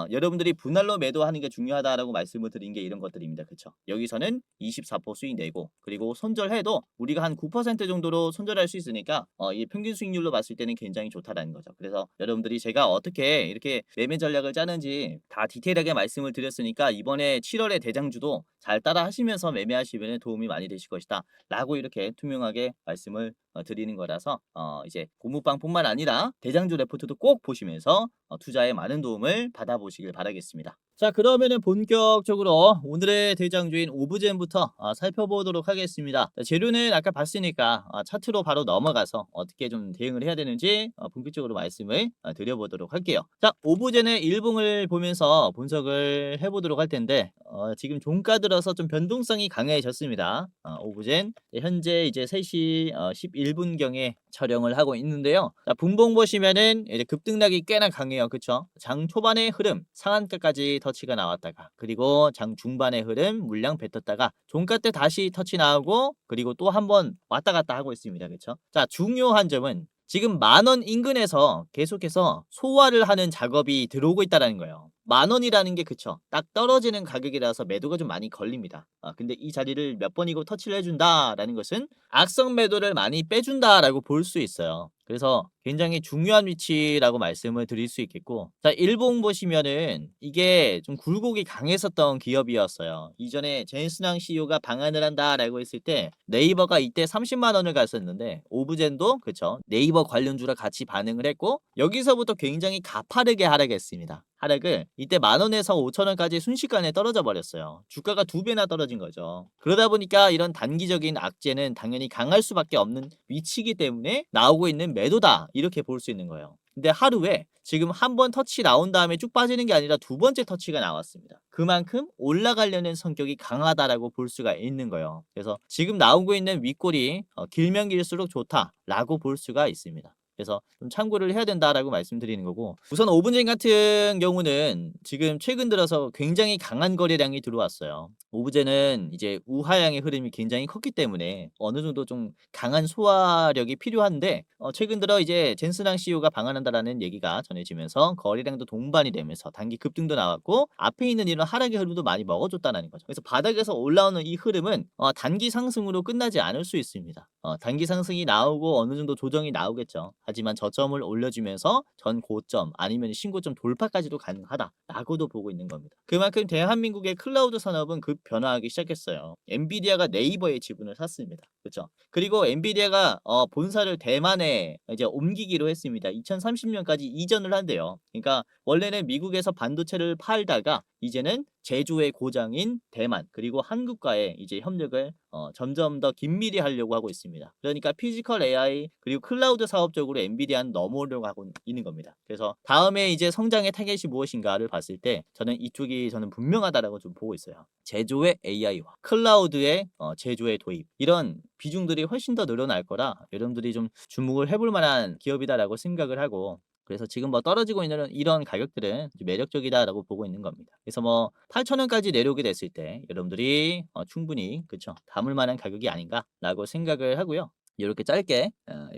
여러분들이 분할로 매도하는 게 중요하다라고 말씀을 드린 게 이런 것들입니다. 그쵸? 여기서는 24% 수익 내고 그리고 손절해도 우리가 한 9% 정도로 손절할 수 있으니까 이 평균 수익률로 봤을 때는 굉장히 좋다라는 거죠. 그래서 여러분들이 제가 어떻게 이렇게 매매 전략을 짜는지 다 디테일하게 말씀을 드렸으니까 이번에 7월에 대장주도 잘 따라 하시면서 매매하시면 도움이 많이 되실 것이다 라고 이렇게 투명하게 말씀을 드리는 거라서 이제 고무방뿐만 아니라 대장주 레포트도 꼭 보시면서 투자에 많은 도움을 받아보시길 바라겠습니다. 자, 그러면은 본격적으로 오늘의 대장주인 오브젠부터 살펴보도록 하겠습니다. 자, 재료는 아까 봤으니까 차트로 바로 넘어가서 어떻게 좀 대응을 해야 되는지 본격적으로 말씀을 드려보도록 할게요. 자, 오브젠의 일봉을 보면서 분석을 해보도록 할 텐데 지금 종가 들어서 좀 변동성이 강해졌습니다. 오브젠 현재 이제 3시 11분경에 촬영을 하고 있는데요. 자, 분봉 보시면은 이제 급등락이 꽤나 강해요. 그쵸? 장 초반의 흐름 상한가까지 터치가 나왔다가 그리고 장 중반의 흐름 물량 뱉었다가 종가 때 다시 터치 나오고 그리고 또 한번 왔다 갔다 하고 있습니다. 그쵸? 자, 중요한 점은 지금 10,000원 인근에서 계속해서 소화를 하는 작업이 들어오고 있다는 거예요. 10,000원이라는 게 그쵸? 딱 떨어지는 가격이라서 매도가 좀 많이 걸립니다. 근데 이 자리를 몇 번이고 터치를 해준다라는 것은 악성 매도를 많이 빼준다라고 볼 수 있어요. 그래서 굉장히 중요한 위치라고 말씀을 드릴 수 있겠고, 자, 일봉 보시면은 이게 좀 굴곡이 강했었던 기업이었어요. 이전에 제인스낭 CEO가 방한을 한다라고 했을 때 네이버가 이때 30만 원을 갔었는데 오브젠도 그쵸? 네이버 관련주라 같이 반응을 했고 여기서부터 굉장히 가파르게 하락했습니다. 하락을 이때 10,000원에서 5,000원까지 순식간에 떨어져 버렸어요. 주가가 2배나 떨어진 거죠. 그러다 보니까 이런 단기적인 악재는 당연히 강할 수밖에 없는 위치이기 때문에 나오고 있는 매도다 이렇게 볼 수 있는 거예요. 근데 하루에 지금 한 번 터치 나온 다음에 쭉 빠지는 게 아니라 두 번째 터치가 나왔습니다. 그만큼 올라가려는 성격이 강하다라고 볼 수가 있는 거예요. 그래서 지금 나오고 있는 윗골이 길면 길수록 좋다라고 볼 수가 있습니다. 그래서 좀 참고를 해야 된다라고 말씀드리는 거고, 우선 오브젠 같은 경우는 지금 최근 들어서 굉장히 강한 거래량이 들어왔어요. 오브젠은 이제 우하향의 흐름이 굉장히 컸기 때문에 어느 정도 좀 강한 소화력이 필요한데 최근 들어 이제 젠스랑 CEO가 방한한다라는 얘기가 전해지면서 거래량도 동반이 되면서 단기 급등도 나왔고 앞에 있는 이런 하락의 흐름도 많이 먹어줬다는 거죠. 그래서 바닥에서 올라오는 이 흐름은 단기 상승으로 끝나지 않을 수 있습니다. 단기 상승이 나오고 어느 정도 조정이 나오겠죠. 하지만 저점을 올려주면서 전 고점 아니면 신고점 돌파까지도 가능하다라고도 보고 있는 겁니다. 그만큼 대한민국의 클라우드 산업은 급 변화하기 시작했어요. 엔비디아가 네이버의 지분을 샀습니다. 그렇죠? 그리고 엔비디아가 본사를 대만에 이제 옮기기로 했습니다. 2030년까지 이전을 한대요. 그러니까 원래는 미국에서 반도체를 팔다가 이제는 제조의 고장인 대만 그리고 한국과의 이제 협력을 점점 더 긴밀히 하려고 하고 있습니다. 그러니까 피지컬 AI 그리고 클라우드 사업 적으로 엔비디아는 넘어오려고 하고 있는 겁니다. 그래서 다음에 이제 성장의 타겟이 무엇인가를 봤을 때 저는 이쪽이 저는 분명하다라고 좀 보고 있어요. 제조의 AI화, 클라우드의 제조의 도입 이런 비중들이 훨씬 더 늘어날 거라 여러분들이 좀 주목을 해볼 만한 기업이다라고 생각을 하고 그래서 지금 뭐 떨어지고 있는 이런 가격들은 매력적이다라고 보고 있는 겁니다. 그래서 뭐 8,000원까지 내려오게 됐을 때 여러분들이 충분히 그쵸 담을 만한 가격이 아닌가라고 생각을 하고요. 이렇게 짧게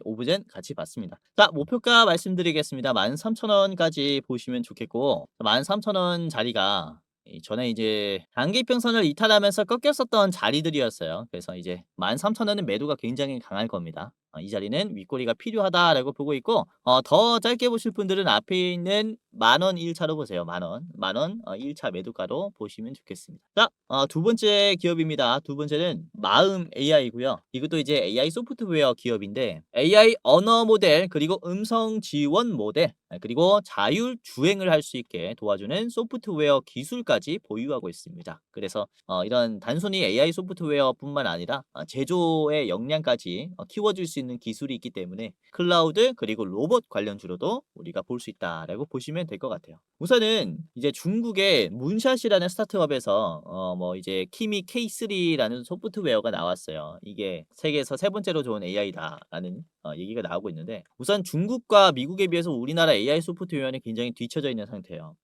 오브젠 같이 봤습니다. 자, 목표가 말씀드리겠습니다. 13,000원까지 보시면 좋겠고 13,000원 자리가 전에 이제 단기평선을 이탈하면서 꺾였었던 자리들이었어요. 그래서 이제 13,000원은 매도가 굉장히 강할 겁니다. 이 자리는 윗꼬리가 필요하다라고 보고 있고 더 짧게 보실 분들은 앞에 있는 10,000원 1차로 보세요. 10,000원. 10,000원 1차 매도가로 보시면 좋겠습니다. 자, 두 번째 기업입니다. 두 번째는 마음 AI고요. 이것도 이제 AI 소프트웨어 기업인데 AI 언어 모델 그리고 음성 지원 모델 그리고 자율 주행을 할 수 있게 도와주는 소프트웨어 기술까지 보유하고 있습니다. 그래서 이런 단순히 AI 소프트웨어뿐만 아니라 제조의 역량까지 키워줄 수 있는 기술이 있기 때문에 클라우드 그리고 로봇 관련주로도 우리가 볼 수 있다라고 보시면 될 것 같아요. 우선은 이제 중국의 문샷이라는 스타트업에서 뭐 이제 키미 K3라는 소프트웨어가 나왔어요. 이게 세계에서 세 번째로 좋은 AI다라는 얘기가 나오고 있는데 우선 중국과 미국에 비해서 우리나라 AI 소프트웨어는 굉장히 뒤처져 있는 상태예요.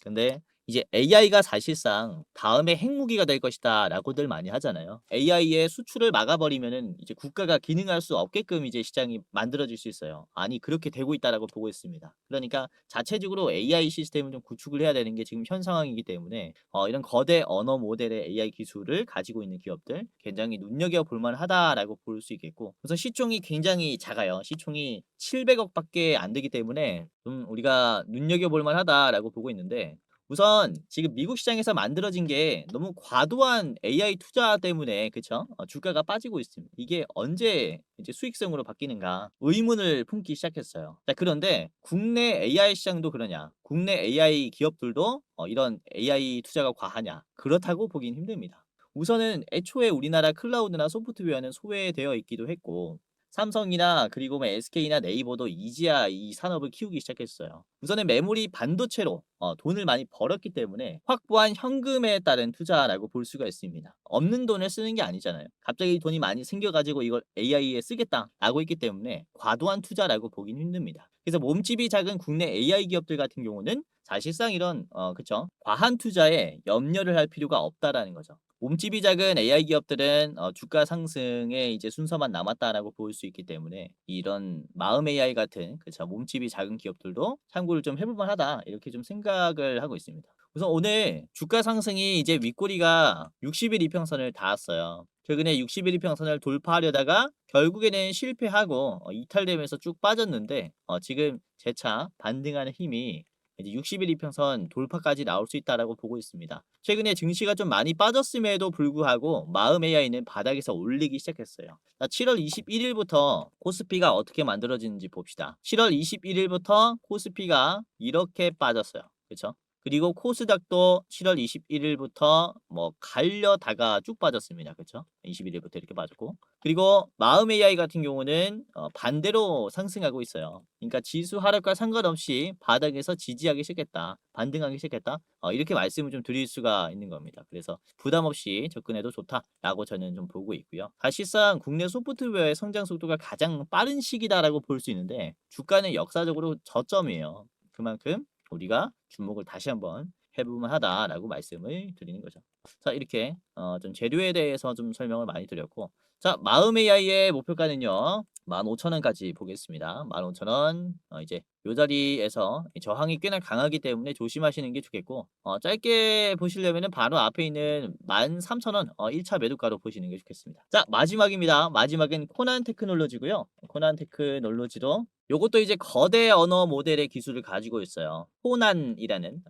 근데 이제 AI가 사실상 다음에 핵무기가 될 것이다 라고들 많이 하잖아요. AI의 수출을 막아버리면은 이제 국가가 기능할 수 없게끔 이제 시장이 만들어질 수 있어요. 아니 그렇게 되고 있다라고 보고 있습니다. 그러니까 자체적으로 AI 시스템을 좀 구축을 해야 되는 게 지금 현 상황이기 때문에 이런 거대 언어 모델의 AI 기술을 가지고 있는 기업들 굉장히 눈여겨볼 만하다라고 볼 수 있겠고 우선 시총이 굉장히 작아요. 시총이 700억밖에 안 되기 때문에 좀 우리가 눈여겨볼 만하다라고 보고 있는데 우선 지금 미국 시장에서 만들어진 게 너무 과도한 AI 투자 때문에 그쵸? 주가가 빠지고 있습니다. 이게 언제 이제 수익성으로 바뀌는가 의문을 품기 시작했어요. 자, 그런데 국내 AI 시장도 그러냐? 국내 AI 기업들도 이런 AI 투자가 과하냐? 그렇다고 보긴 힘듭니다. 우선은 애초에 우리나라 클라우드나 소프트웨어는 소외되어 있기도 했고 삼성이나 그리고 뭐 SK나 네이버도 이제야 이 산업을 키우기 시작했어요. 우선은 메모리 반도체로 돈을 많이 벌었기 때문에 확보한 현금에 따른 투자라고 볼 수가 있습니다. 없는 돈을 쓰는 게 아니잖아요. 갑자기 돈이 많이 생겨가지고 이걸 AI에 쓰겠다라고 했기 때문에 과도한 투자라고 보긴 힘듭니다. 그래서 몸집이 작은 국내 AI 기업들 같은 경우는 사실상 이런 그쵸 과한 투자에 염려를 할 필요가 없다라는 거죠. 몸집이 작은 AI 기업들은 주가 상승의 이제 순서만 남았다라고 볼 수 있기 때문에 이런 마음 AI 같은 그쵸 몸집이 작은 기업들도 참고를 좀 해볼 만하다 이렇게 좀 생각을 하고 있습니다. 우선 오늘 주가 상승이 이제 윗꼬리가 60일 이평선을 닿았어요. 최근에 60일 이평선을 돌파하려다가 결국에는 실패하고 이탈되면서 쭉 빠졌는데 지금 재차 반등하는 힘이 이제 60일 이평선 돌파까지 나올 수 있다라고 보고 있습니다. 최근에 증시가 좀 많이 빠졌음에도 불구하고 마음 AI는 바닥에서 올리기 시작했어요. 7월 21일부터 코스피가 어떻게 만들어지는지 봅시다. 7월 21일부터 코스피가 이렇게 빠졌어요. 그렇죠? 그리고 코스닥도 7월 21일부터 뭐 갈려다가 쭉 빠졌습니다. 그렇죠? 21일부터 이렇게 빠졌고 그리고 마음 AI 같은 경우는 반대로 상승하고 있어요. 그러니까 지수 하락과 상관없이 바닥에서 지지하기 시작했다. 반등하기 시작했다. 이렇게 말씀을 좀 드릴 수가 있는 겁니다. 그래서 부담 없이 접근해도 좋다라고 저는 좀 보고 있고요. 사실상 국내 소프트웨어의 성장 속도가 가장 빠른 시기다라고 볼 수 있는데 주가는 역사적으로 저점이에요. 그만큼 우리가 주목을 다시 한번 해보면 하다라고 말씀을 드리는 거죠. 자, 이렇게 좀 재료에 대해서 좀 설명을 많이 드렸고 자, 마음 AI의 목표가는요. 15,000원까지 보겠습니다. 15,000원. 이제 요 자리에서 저항이 꽤나 강하기 때문에 조심하시는 게 좋겠고 짧게 보시려면은 바로 앞에 있는 13,000원 1차 매도가로 보시는 게 좋겠습니다. 자, 마지막입니다. 마지막은 코난 테크놀로지고요. 코난 테크놀로지도 요것도 이제 거대 언어 모델의 기술을 가지고 있어요. 코난이라는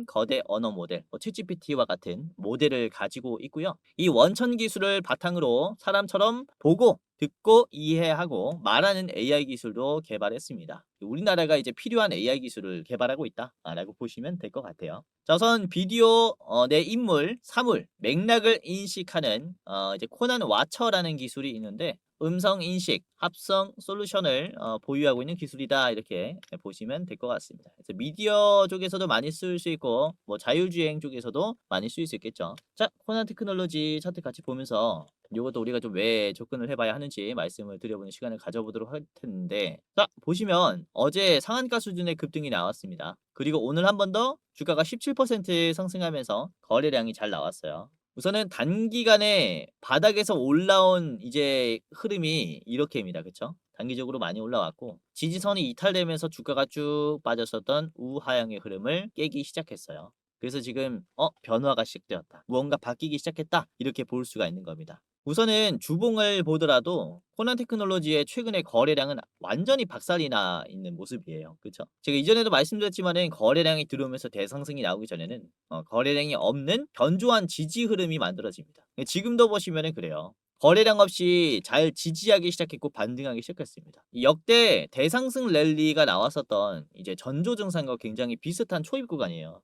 거대 언어 모델, 챗GPT와 같은 같은 모델을 가지고 있고요. 이 원천 기술을 바탕으로 사람처럼 보고 듣고 이해하고 말하는 AI 기술도 개발했습니다. 우리나라가 이제 필요한 AI 기술을 개발하고 있다라고 보시면 될 것 같아요. 자, 우선 비디오 내 인물, 사물, 맥락을 인식하는 이제 코난 와처라는 기술이 있는데 음성 인식, 합성 솔루션을 보유하고 있는 기술이다 이렇게 보시면 될 것 같습니다. 그래서 미디어 쪽에서도 많이 쓸 수 있고 뭐 자율주행 쪽에서도 많이 쓰일 수 있겠죠. 자, 코난 테크놀로지 차트 같이 보면서 이것도 우리가 좀 왜 접근을 해봐야 하는지 말씀을 드려보는 시간을 가져보도록 할 텐데, 자 보시면 어제 상한가 수준의 급등이 나왔습니다. 그리고 오늘 한 번 더 주가가 17% 상승하면서 거래량이 잘 나왔어요. 우선은 단기간에 바닥에서 올라온 이제 흐름이 이렇게입니다. 그쵸? 단기적으로 많이 올라왔고 지지선이 이탈되면서 주가가 쭉 빠졌었던 우하향의 흐름을 깨기 시작했어요. 그래서 지금 변화가 시작되었다. 무언가 바뀌기 시작했다. 이렇게 볼 수가 있는 겁니다. 우선은 주봉을 보더라도 코난 테크놀로지의 최근의 거래량은 완전히 박살이 나 있는 모습이에요. 그쵸? 제가 이전에도 말씀드렸지만은 거래량이 들어오면서 대상승이 나오기 전에는 거래량이 없는 견조한 지지 흐름이 만들어집니다. 지금도 보시면은 그래요. 거래량 없이 잘 지지하기 시작했고 반등하기 시작했습니다. 이 역대 대상승 랠리가 나왔었던 이제 전조 증상과 굉장히 비슷한 초입 구간이에요.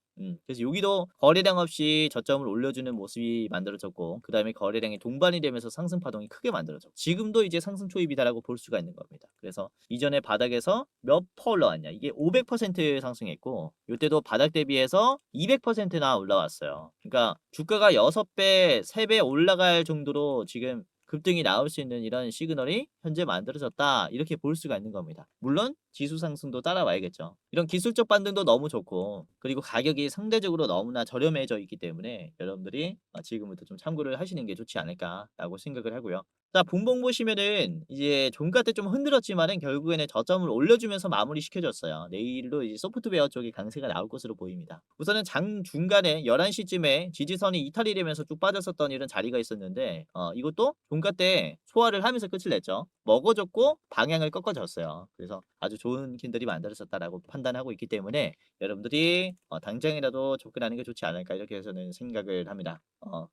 그래서 여기도 거래량 없이 저점을 올려주는 모습이 만들어졌고 그 다음에 거래량이 동반이 되면서 상승 파동이 크게 만들어졌고 지금도 이제 상승 초입이다라고 볼 수가 있는 겁니다. 그래서 이전에 바닥에서 몇 퍼 올라왔냐, 이게 500% 상승했고 이때도 바닥 대비해서 200%나 올라왔어요. 그러니까 주가가 6배, 3배 올라갈 정도로 지금 급등이 나올 수 있는 이런 시그널이 현재 만들어졌다 이렇게 볼 수가 있는 겁니다. 물론 지수 상승도 따라와야겠죠. 이런 기술적 반등도 너무 좋고 그리고 가격이 상대적으로 너무나 저렴해져 있기 때문에 여러분들이 지금부터 좀 참고를 하시는 게 좋지 않을까라고 생각을 하고요. 자, 분봉 보시면은 이제 종가 때 좀 흔들었지만은 결국에는 저점을 올려주면서 마무리 시켜줬어요. 내일도 이제 소프트웨어 쪽에 강세가 나올 것으로 보입니다. 우선은 장 중간에 11시쯤에 지지선이 이탈이 되면서 쭉 빠졌었던 이런 자리가 있었는데 이것도 종가 때 소화를 하면서 끝을 냈죠. 먹어줬고 방향을 꺾어줬어요. 그래서 아주 좋은 캔들이 만들어졌다라고 판단하고 있기 때문에 여러분들이 당장이라도 접근하는 게 좋지 않을까 이렇게 해서는 생각을 합니다.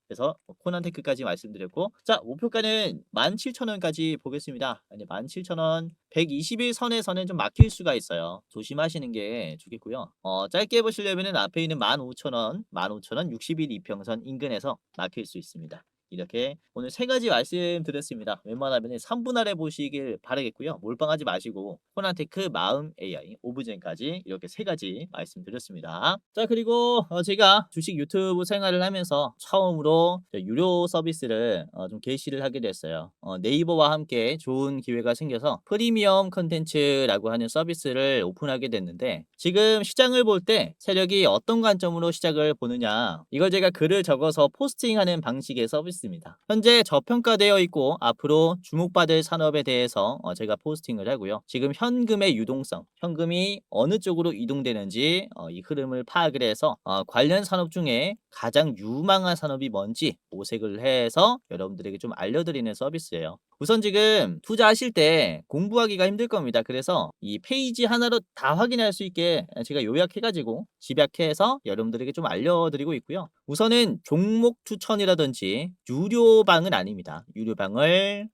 그래서 코난테크까지 말씀드렸고, 자 목표가는 17,000원까지 보겠습니다. 아니 17,000원 121선에서는 좀 막힐 수가 있어요. 조심하시는 게 좋겠고요. 짧게 보시려면은 앞에 있는 15,000원, 15,000원 60일 이평선 인근에서 막힐 수 있습니다. 이렇게 오늘 세 가지 말씀드렸습니다. 웬만하면 3분 아래 보시길 바라겠고요. 몰빵하지 마시고 코난테크 마음 AI 오브젠까지 이렇게 세 가지 말씀드렸습니다. 자, 그리고 제가 주식 유튜브 생활을 하면서 처음으로 유료 서비스를 좀 게시를 하게 됐어요. 네이버와 함께 좋은 기회가 생겨서 프리미엄 컨텐츠라고 하는 서비스를 오픈하게 됐는데 지금 시장을 볼 때 세력이 어떤 관점으로 시작을 보느냐, 이걸 제가 글을 적어서 포스팅하는 방식의 서비스입니다. 현재 저평가되어 있고 앞으로 주목받을 산업에 대해서 제가 포스팅을 하고요. 지금 현금의 유동성, 현금이 어느 쪽으로 이동되는지 이 흐름을 파악을 해서 관련 산업 중에 가장 유망한 산업이 뭔지 모색을 해서 여러분들에게 좀 알려드리는 서비스예요. 우선 지금 투자하실 때 공부하기가 힘들 겁니다. 그래서 이 페이지 하나로 다 확인할 수 있게 제가 요약해가지고 집약해서 여러분들에게 좀 알려드리고 있고요. 우선은 종목 추천이라든지 유료방은 아닙니다. 유료방을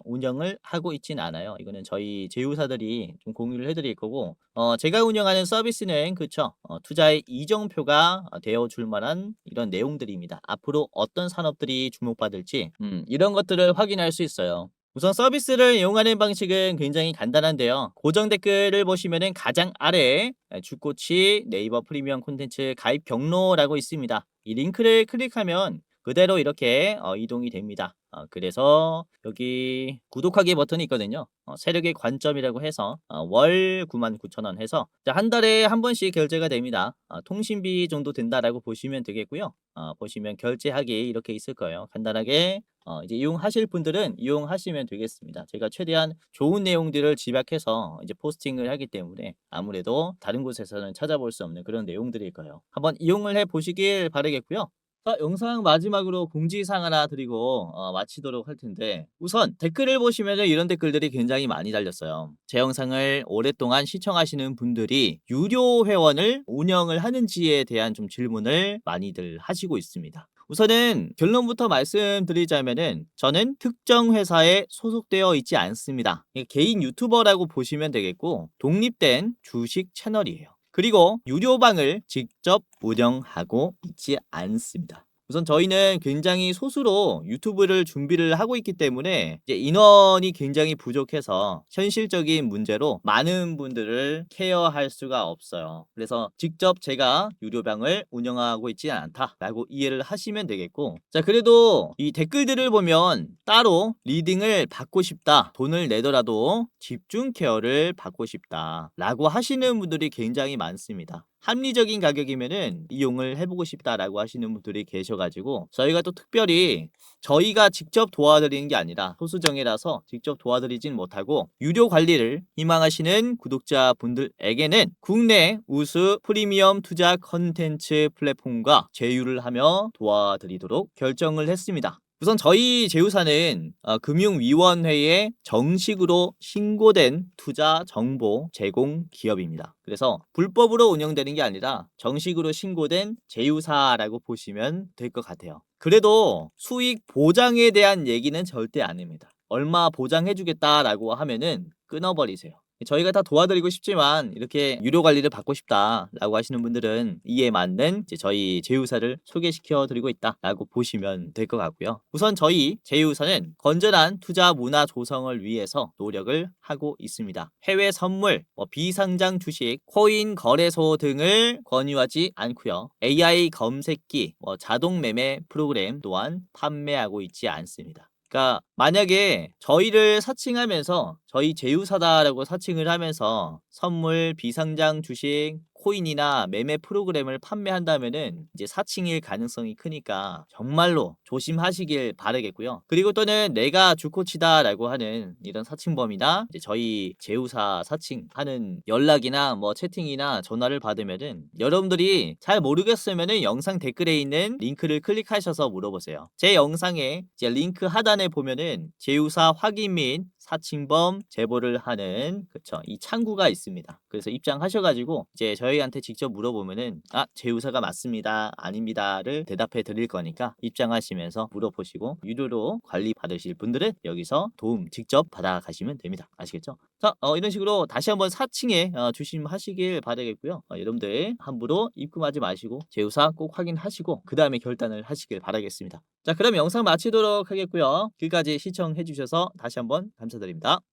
운영을 하고 있진 않아요. 이거는 저희 제휴사들이 좀 공유를 해드릴 거고, 제가 운영하는 서비스는 그쵸, 투자의 이정표가 되어 줄 만한 이런 내용들입니다. 앞으로 어떤 산업들이 주목받을지 이런 것들을 확인할 수 있어요. 우선 서비스를 이용하는 방식은 굉장히 간단한데요. 고정 댓글을 보시면은 가장 아래에 주꼬치 네이버 프리미엄 콘텐츠 가입 경로라고 있습니다. 이 링크를 클릭하면 그대로 이렇게 이동이 됩니다. 그래서 여기 구독하기 버튼이 있거든요. 세력의 관점이라고 해서 월 99,000원 해서 한 달에 한 번씩 결제가 됩니다. 통신비 정도 든다라고 보시면 되겠고요. 보시면 결제하기 이렇게 있을 거예요. 간단하게 이제 이용하실 분들은 이용하시면 되겠습니다. 제가 최대한 좋은 내용들을 집약해서 이제 포스팅을 하기 때문에 아무래도 다른 곳에서는 찾아볼 수 없는 그런 내용들일 거예요. 한번 이용을 해 보시길 바라겠고요. 영상 마지막으로 공지사항 하나 드리고 마치도록 할 텐데, 우선 댓글을 보시면 이런 댓글들이 굉장히 많이 달렸어요. 제 영상을 오랫동안 시청하시는 분들이 유료 회원을 운영을 하는지에 대한 좀 질문을 많이들 하시고 있습니다. 우선은 결론부터 말씀드리자면은 저는 특정 회사에 소속되어 있지 않습니다. 개인 유튜버라고 보시면 되겠고, 독립된 주식 채널이에요. 그리고 유료방을 직접 운영하고 있지 않습니다. 우선 저희는 굉장히 소수로 유튜브를 준비를 하고 있기 때문에 이제 인원이 굉장히 부족해서 현실적인 문제로 많은 분들을 케어할 수가 없어요. 그래서 직접 제가 유료방을 운영하고 있지 않다라고 이해를 하시면 되겠고, 자, 그래도 이 댓글들을 보면 따로 리딩을 받고 싶다, 돈을 내더라도 집중 케어를 받고 싶다 라고 하시는 분들이 굉장히 많습니다. 합리적인 가격이면은 이용을 해보고 싶다라고 하시는 분들이 계셔가지고, 저희가 또 특별히 저희가 직접 도와드리는 게 아니라 소수정예라서 직접 도와드리진 못하고, 유료 관리를 희망하시는 구독자분들에게는 국내 우수 프리미엄 투자 컨텐츠 플랫폼과 제휴를 하며 도와드리도록 결정을 했습니다. 우선 저희 제휴사는 금융위원회에 정식으로 신고된 투자 정보 제공 기업입니다. 그래서 불법으로 운영되는 게 아니라 정식으로 신고된 제휴사라고 보시면 될 것 같아요. 그래도 수익 보장에 대한 얘기는 절대 안 합니다. 얼마 보장해주겠다라고 하면은 끊어버리세요. 저희가 다 도와드리고 싶지만 이렇게 유료 관리를 받고 싶다라고 하시는 분들은 이에 맞는 이제 저희 제휴사를 소개시켜 드리고 있다라고 보시면 될 것 같고요. 우선 저희 제휴사는 건전한 투자 문화 조성을 위해서 노력을 하고 있습니다. 해외 선물, 비상장 주식, 코인 거래소 등을 권유하지 않고요. AI 검색기, 자동 매매 프로그램 또한 판매하고 있지 않습니다. 그러니까 만약에 저희를 사칭하면서 저희 제휴사다라고 사칭을 하면서 선물, 비상장 주식, 코인이나 매매 프로그램을 판매한다면은 이제 사칭일 가능성이 크니까 정말로 조심하시길 바라겠고요. 그리고 또는 내가 주코치다라고 하는 이런 사칭범이나 이제 저희 제휴사 사칭하는 연락이나 채팅이나 전화를 받으면은 여러분들이 잘 모르겠으면은 영상 댓글에 있는 링크를 클릭하셔서 물어보세요. 제 영상에 이제 링크 하단에 보면은 제휴사 확인 및 사칭범 제보를 하는 이 창구가 있습니다. 그래서 입장하셔가지고 이제 저희한테 직접 물어보면은 제휴사가 맞습니다, 아닙니다를 대답해 드릴 거니까 입장하시면서 물어보시고, 유료로 관리 받으실 분들은 여기서 도움 직접 받아가시면 됩니다. 아시겠죠? 자, 이런 식으로 다시 한번 사칭에 조심하시길 바라겠고요. 여러분들 함부로 입금하지 마시고 제휴사 꼭 확인하시고 그 다음에 결단을 하시길 바라겠습니다. 자, 그럼 영상 마치도록 하겠고요. 끝까지 시청해 주셔서 다시 한번 감사드립니다.